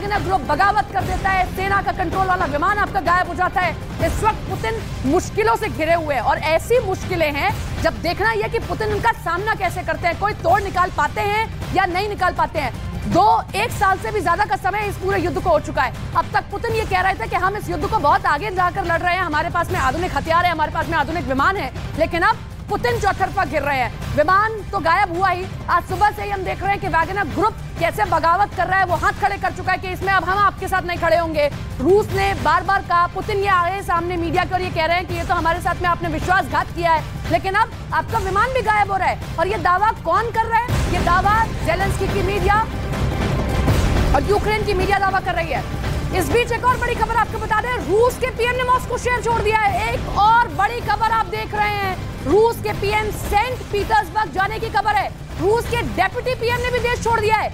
Wagner group बगावत कर देता है, सेना का कंट्रोल वाला विमान आपका गायब हो जाता है। इस वक्त पुतिन मुश्किलों से घिरे हुए हैं और ऐसी मुश्किलें हैं जब देखना यह कि पुतिन उनका सामना कैसे करते हैं, कोई तोड़ निकाल पाते हैं या नहीं निकाल पाते हैं। एक साल से भी ज्यादा का समय इस पूरे युद्ध को हो चुका है। अब तक पुतिन ये कह रहे थे कि हम इस युद्ध को बहुत आगे जाकर लड़ रहे हैं, हमारे पास में आधुनिक हथियार है, हमारे पास में आधुनिक विमान है, लेकिन अब पुतिन चौतरफा गिर रहे हैं। विमान तो गायब हुआ ही, आज सुबह से ही हम देख रहे हैं कि वैगनर ग्रुप कैसे बगावत कर रहा है, वो हाथ खड़े कर चुका है कि इसमें अब हम आपके साथ नहीं खड़े होंगे। रूस ने बार बार कहा, पुतिन ये आए सामने मीडिया के और ये कह रहे हैं कि ये तो हमारे साथ में आपने विश्वासघात किया है, लेकिन अब आपका विमान भी गायब हो रहा है। और ये दावा कौन कर रहा है? ये दावा जेलेंस्की की मीडिया और यूक्रेन की मीडिया दावा कर रही है। इस बीच एक और बड़ी खबर आपको बता दें, रूस के पीएम ने मॉस्को शहर छोड़ दिया है। एक और बड़ी खबर आप देख रहे हैं, रूस के पीएम सेंट पीटर्सबर्ग जाने की खबर है। रूस के डेप्यूटी पीएम ने भी देश छोड़ दिया है।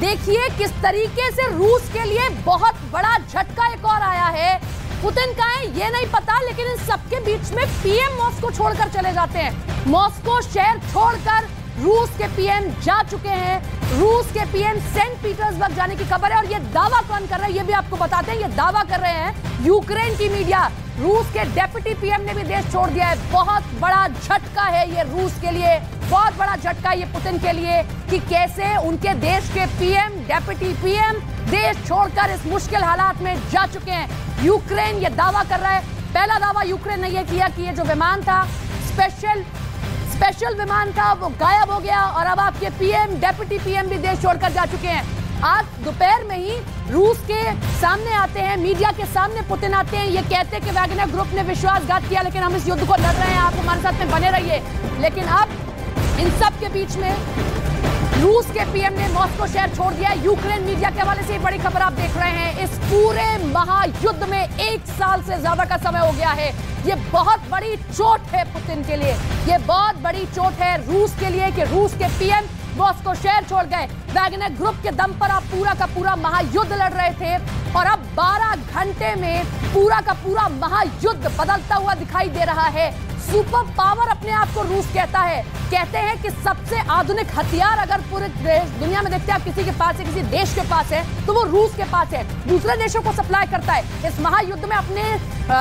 देखिए किस तरीके से रूस के लिए बहुत बड़ा झटका एक और आया है। पुतिन कहाँ है ये नहीं पता, लेकिन इन सबके बीच में पीएम मॉस्को छोड़कर चले जाते हैं। मॉस्को शहर छोड़कर रूस के पीएम जा चुके हैं। रूस के पीएम सेंट पीटर्सबर्ग जाने की खबर है और ये दावा कौन कर रहा है ये भी आपको बताते हैं। ये दावा कर रहे हैं यूक्रेन की मीडिया। रूस के डेप्यूटी पीएम ने भी देश छोड़ दिया है। बहुत बड़ा झटका है ये रूस के लिए, बहुत बड़ा झटका ये पुतिन के लिए कि कैसे उनके देश के पीएम, डेप्यूटी पीएम देश छोड़कर इस मुश्किल हालात में जा चुके हैं। यूक्रेन ये दावा कर रहा है। पहला दावा यूक्रेन ने यह किया कि ये जो विमान था स्पेशल विमान था वो गायब हो गया और अब आपके पीएम, डेप्यूटी पीएम भी देश छोड़कर जा चुके हैं। आज दोपहर में ही रूस के सामने आते हैं, मीडिया के सामने पुतिन आते हैं, ये कहते हैं कि वैगनर ग्रुप ने विश्वासघात किया, लेकिन हम इस युद्ध को लड़ रहे हैं, आप हमारे साथ में बने रहिए। लेकिन अब इन सब के बीच में रूस के पीएम ने मॉस्को शहर छोड़ दिया। यूक्रेन मीडिया के हवाले से बड़ी खबर आप देख रहे हैं। इस पूरे महायुद्ध में 1 साल से ज्यादा का समय हो गया है। ये बहुत बड़ी चोट है पुतिन के लिए, ये बहुत बड़ी चोट है रूस के लिए कि रूस के पीएम मॉस्को शहर छोड़ गए। वैगनर ग्रुप के दम पर आप पूरा का पूरा महायुद्ध लड़ रहे थे और अब 12 घंटे में पूरा का पूरा महायुद्ध बदलता हुआ दिखाई दे रहा है। सुपर पावर अपने आप को रूस कहता है, कहते हैं कि सबसे आधुनिक हथियार अगर पूरे दुनिया में देखते हैं आप किसी के पास है, किसी देश के पास है, तो वो रूस के पास है, दूसरे देशों को सप्लाई करता है। इस महायुद्ध में अपने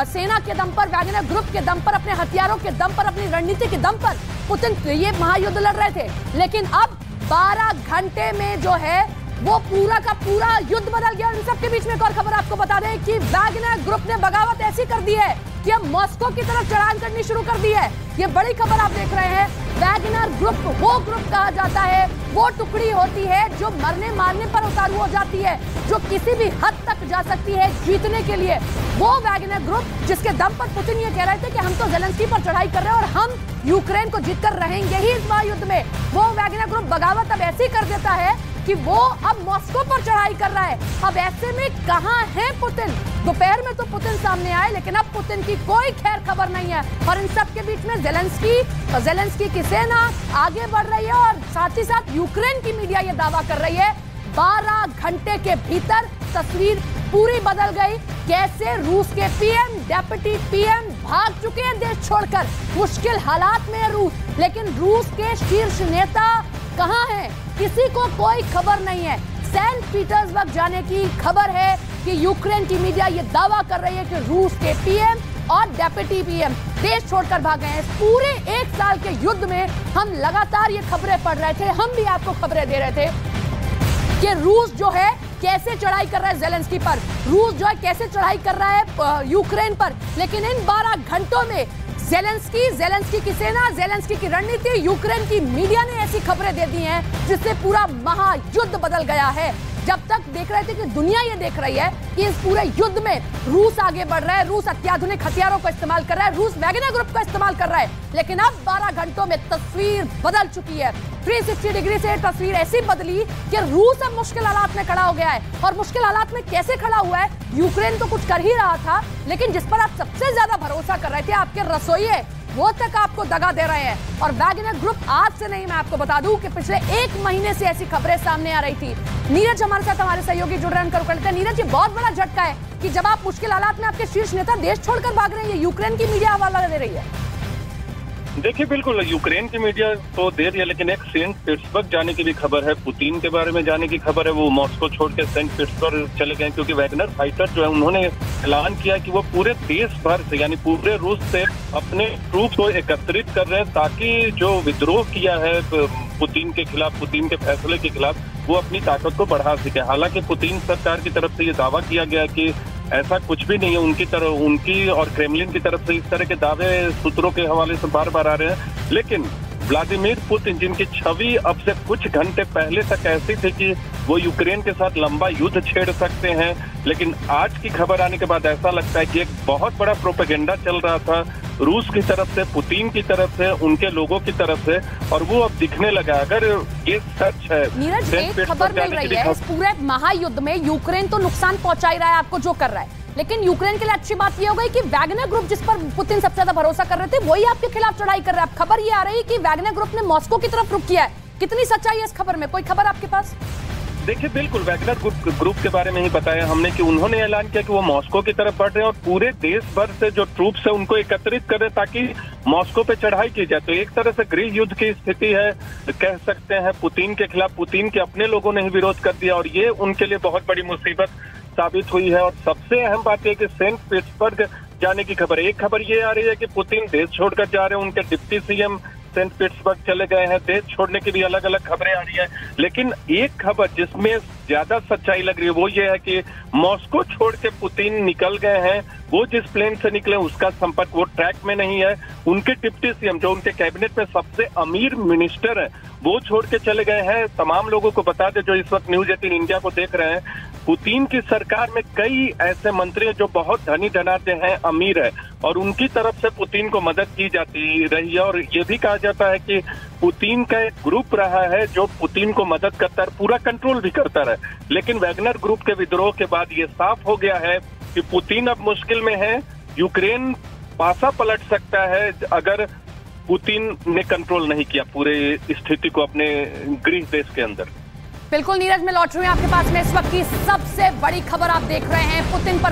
सेना के दम पर, वैगनर ग्रुप के दम पर, अपने हथियारों के दम पर, अपनी रणनीति के दम पर पुतिन ये महायुद्ध लड़ रहे थे। लेकिन अब 12 घंटे में जो है वो पूरा का पूरा युद्ध बदल गया। इन सबके बीच में एक और खबर आपको बता दें कि वैगनर ग्रुप ने बगावत ऐसी कर दी है कि अब मॉस्को की तरफ चढ़ान करनी शुरू कर दी है। ये बड़ी खबर आप देख रहे हैं। वैगनर ग्रुप वो ग्रुप कहा जाता है, वो टुकड़ी होती है जो मरने मारने पर उतारू हो जाती है, जो किसी भी हद तक जा सकती है जीतने के लिए। वो वैगनर ग्रुप जिसके दम पर पुतिन ये कह रहे थे कि हम तो जेलेंस्की पर चढ़ाई कर रहे हैं और हम यूक्रेन को जीतकर रहेंगे ही इस महायुद्ध में, वो वैगनर ग्रुप बगावत अब ऐसी कर देता है कि वो अब मॉस्को पर चढ़ाई कर रहा है। अब ऐसे में कहां है पुतिन? दोपहर में तो पुतिन सामने आए, लेकिन अब पुतिन की कोई खैर खबर नहीं है। और इन सब के बीच में जेलेंस्की की सेना आगे बढ़ रही है और साथ ही साथ यूक्रेन की मीडिया ये दावा कर रही है 12 घंटे के भीतर तस्वीर पूरी बदल गई। कैसे रूस के पीएम, डेप्यूटी पीएम भाग चुके हैं देश छोड़कर। मुश्किल हालात में है रूस, लेकिन रूस के शीर्ष नेता कहां हैं? किसी को कोई खबर नहीं है। सेंट पीटर्सबर्ग जाने की खबर है कि यूक्रेन की मीडिया ये दावा कर रही है कि रूस के पीएम और डेप्यूटी पीएम देश छोड़कर भाग गए हैं। पूरे 1 साल के युद्ध में हम लगातार ये खबरें पढ़ रहे थे, हम भी आपको खबरें दे रहे थे कि रूस जो है कैसे चढ़ाई कर रहा है जेलेंस्की पर, रूस जो है कैसे चढ़ाई कर रहा है यूक्रेन पर। लेकिन इन 12 घंटों में जेलेंस्की की सेना, जेलेंस्की की रणनीति, यूक्रेन की मीडिया ने ऐसी खबरें दे दी हैं जिससे पूरा महायुद्ध बदल गया है। जब तक देख रहे थे कि दुनिया ये देख रही है कि इस पूरे युद्ध में रूस आगे बढ़ रहा है, रूस अत्याधुनिक हथियारों को इस्तेमाल कर रहा है, रूस वैगनर ग्रुप का इस्तेमाल कर रहा है। लेकिन अब 12 घंटों में तस्वीर बदल चुकी है। 360 डिग्री से तस्वीर ऐसी बदली कि रूस अब मुश्किल हालात में खड़ा हो गया है। और मुश्किल हालात में कैसे खड़ा हुआ है? यूक्रेन तो कुछ कर ही रहा था, लेकिन जिस पर आप सबसे ज्यादा भरोसा कर रहे थे, आपके रसोइये, वो तक आपको दगा दे रहे हैं। और वैगनर ग्रुप आज से नहीं, मैं आपको बता दूं कि पिछले 1 महीने से ऐसी खबरें सामने आ रही थी। नीरज हमारे साथ, हमारे सहयोगी जुड़ रहे हैं। नीरज, ये बहुत बड़ा झटका है कि जब आप मुश्किल हालात में आपके शीर्ष नेता देश छोड़कर भाग रहे हैं, ये यूक्रेन की मीडिया हवाला दे रही है। देखिए, बिल्कुल यूक्रेन की मीडिया तो दे रही है, लेकिन एक सेंट पीटर्सबर्ग जाने की भी खबर है, पुतिन के बारे में जाने की खबर है। वो मॉस्को छोड़ के सेंट पीटर्सबर्ग चले गए क्योंकि वैगनर फाइटर जो है उन्होंने ऐलान किया कि वो पूरे देश भर से यानी पूरे रूस से अपने ट्रूप को एकत्रित कर रहे हैं ताकि जो विद्रोह किया है पुतिन के खिलाफ, पुतिन के फैसले के खिलाफ, वो अपनी ताकत को बढ़ा सके। हालांकि पुतिन सरकार की तरफ से ये दावा किया गया कि ऐसा कुछ भी नहीं है, उनकी और क्रेमलिन की तरफ से इस तरह के दावे सूत्रों के हवाले से बार बार आ रहे हैं। लेकिन व्लादिमीर पुतिन, जिनकी छवि अब से कुछ घंटे पहले तक ऐसी थी कि वो यूक्रेन के साथ लंबा युद्ध छेड़ सकते हैं, लेकिन आज की खबर आने के बाद ऐसा लगता है कि एक बहुत बड़ा प्रोपेगेंडा चल रहा था रूस की तरफ से, पुतिन की तरफ से, उनके लोगों की तरफ से, और वो अब दिखने लगा। अगर ये सच है, नीरज, एक खबर मिल रही है, इस पूरे महायुद्ध में यूक्रेन तो नुकसान पहुंचा ही रहा है आपको जो कर रहा है, लेकिन यूक्रेन के लिए अच्छी बात ये हो गई कि वैगनर ग्रुप, जिस पर पुतिन सबसे ज्यादा भरोसा कर रहे थे, वही आपके खिलाफ चढ़ाई कर रहा है। अब खबर ये आ रही है कि वैगनर ग्रुप ने मॉस्को की तरफ रुख किया है। कितनी सच्चाई है इस खबर में, कोई खबर आपके पास? देखिए, बिल्कुल वैगनर ग्रुप के बारे में ही बताया हमने कि उन्होंने ऐलान किया कि वो मॉस्को की तरफ बढ़ रहे हैं और पूरे देश भर से जो ट्रूप्स है उनको एकत्रित कर रहे हैं ताकि मॉस्को पे चढ़ाई की जाए। तो एक तरह से गृह युद्ध की स्थिति है, कह सकते हैं, पुतिन के खिलाफ। पुतिन के अपने लोगों ने ही विरोध कर दिया और ये उनके लिए बहुत बड़ी मुसीबत साबित हुई है। और सबसे अहम बात यह कि सेंट पीटर्सबर्ग जाने की खबर है। एक खबर ये आ रही है कि पुतिन देश छोड़कर जा रहे हैं, उनके डिप्टी सीएम सेंट पीटर्सबर्ग चले गए हैं। देश छोड़ने की भी अलग अलग खबरें आ रही है, लेकिन एक खबर जिसमें ज्यादा सच्चाई लग रही है वो ये है कि मॉस्को छोड़ के पुतिन निकल गए हैं। वो जिस प्लेन से निकले उसका संपर्क वो ट्रैक में नहीं है। उनके डिप्टी सीएम, जो उनके कैबिनेट में सबसे अमीर मिनिस्टर है, वो छोड़ के चले गए हैं। तमाम लोगों को बता दे जो इस वक्त न्यूज 18 इंडिया को देख रहे हैं, पुतिन की सरकार में कई ऐसे मंत्री हैं जो बहुत धनी धनाढ्य हैं, अमीर है, और उनकी तरफ से पुतिन को मदद की जाती रही है। और ये भी कहा जाता है कि पुतिन का एक ग्रुप रहा है जो पुतिन को मदद करता है, पूरा कंट्रोल भी करता रहा। लेकिन वैगनर ग्रुप के विद्रोह के बाद ये साफ हो गया है कि पुतिन अब मुश्किल में है। यूक्रेन पासा पलट सकता है अगर पुतिन ने कंट्रोल नहीं किया पूरे स्थिति को अपने गृह देश के अंदर। बिल्कुल नीरज, मैं लौट रही हूं आपके पास में। इस वक्त की सबसे बड़ी खबर आप देख रहे हैं, पुतिन पर